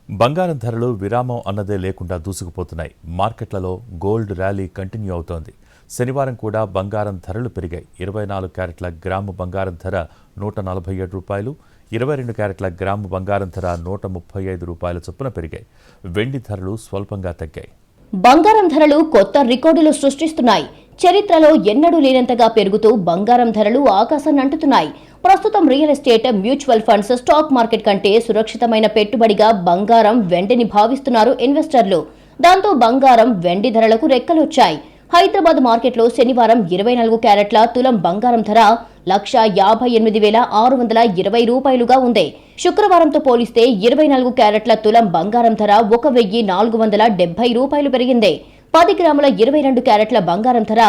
బంగారం ధరలు విరామం అన్నదే లేకుండా దూసుకుపోతున్నాయి. మార్కెట్లలో గోల్డ్ ర్యాలీ కంటిన్యూ అవుతోంది. శనివారం కూడా బంగారం ధరలు పెరిగాయి. 24 క్యారెట్ల గ్రాము బంగారం ధర ₹147, 22 క్యారెట్ల గ్రాము బంగారం ధర ₹135 చొప్పున పెరిగాయి. వెండి ధరలు స్వల్పంగా తగ్గాయి. బంగారం ధరలు కొత్త రికార్డులు సృష్టిస్తున్నాయి. చరిత్రలో ఎన్నడూ లేనంతగా పెరుగుతూ బంగారం ధరలు ఆకాశాన్ని అంటుతున్నాయి. ప్రస్తుతం real estate, mutual funds, stock market కంటే సురక్షితమైన పెట్టుబడిగా బంగారం, వెండిని భావిస్తున్నారు ఇన్వెస్టర్లు. దాంతో బంగారం, వెండి ధరలకు రెక్కలొచ్చాయి. హైదరాబాద్ మార్కెట్లో శనివారం 24 క్యారెట్ల తులం బంగారం ధర ₹158,620గా ఉంది. శుక్రవారంతో పోలిస్తే 24 క్యారెట్ల తులం బంగారం ధర ₹1,470 పెరిగింది. 10 గ్రాముల 22 క్యారెట్ల బంగారం ధర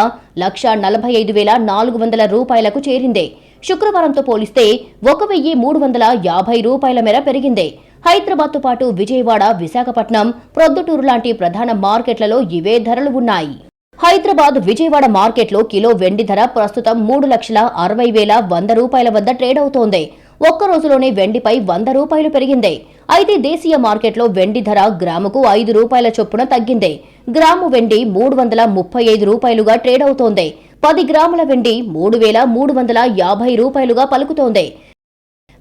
₹145,400కు చేరింది. శుక్రవారంతో పోలిస్తే ₹1,350 మేర పెరిగింది. హైదరాబాద్తో పాటు విజయవాడ, విశాఖపట్నం, ప్రొద్దుటూరు లాంటి ప్రధాన మార్కెట్లలో ఇవే ధరలు ఉన్నాయి. హైదరాబాద్, విజయవాడ మార్కెట్లో కిలో వెండి ధర ప్రస్తుతం ₹3,60,100 వద్ద ట్రేడ్ అవుతోంది. ఒక్క రోజులోనే వెండిపై ₹100 పెరిగింది. అయితే దేశీయ మార్కెట్లో వెండి ధర గ్రాముకు ₹5 చొప్పున తగ్గింది. గ్రాము వెండి ₹335గా ట్రేడ్ అవుతోంది. 10 గ్రాముల వెండి ₹3,350గా పలుకుతోంది.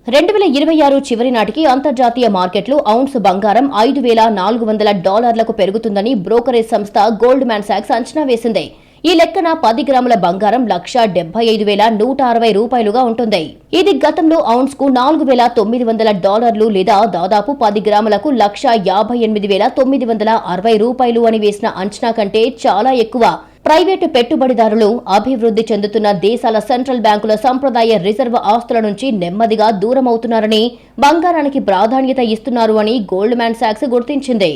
2026 చివరి నాటికి అంతర్జాతీయ మార్కెట్లు ఔన్స్ బంగారం $5,400లకు పెరుగుతుందని బ్రోకరేజ్ సంస్థ గోల్డ్ మ్యాన్ సాక్స్ అంచనా వేసింది. ఈ లెక్కన 10 గ్రాముల బంగారం $175,160గా ఉంటుంది. ఇది గతంలో ఔన్స్ కు $4,900 లేదా దాదాపు 10 గ్రాములకు $158,960 అని వేసిన అంచనా కంటే చాలా ఎక్కువ. ప్రైవేటు పెట్టుబడిదారులు, అభివృద్ధి చెందుతున్న దేశాల సెంట్రల్ బ్యాంకుల సంప్రదాయ రిజర్వ్ ఆస్తుల నుంచి నెమ్మదిగా దూరమవుతున్నారని, బంగారానికి ప్రాధాన్యత ఇస్తున్నారు అని గోల్డ్ మ్యాన్ సాక్స్ గుర్తించింది.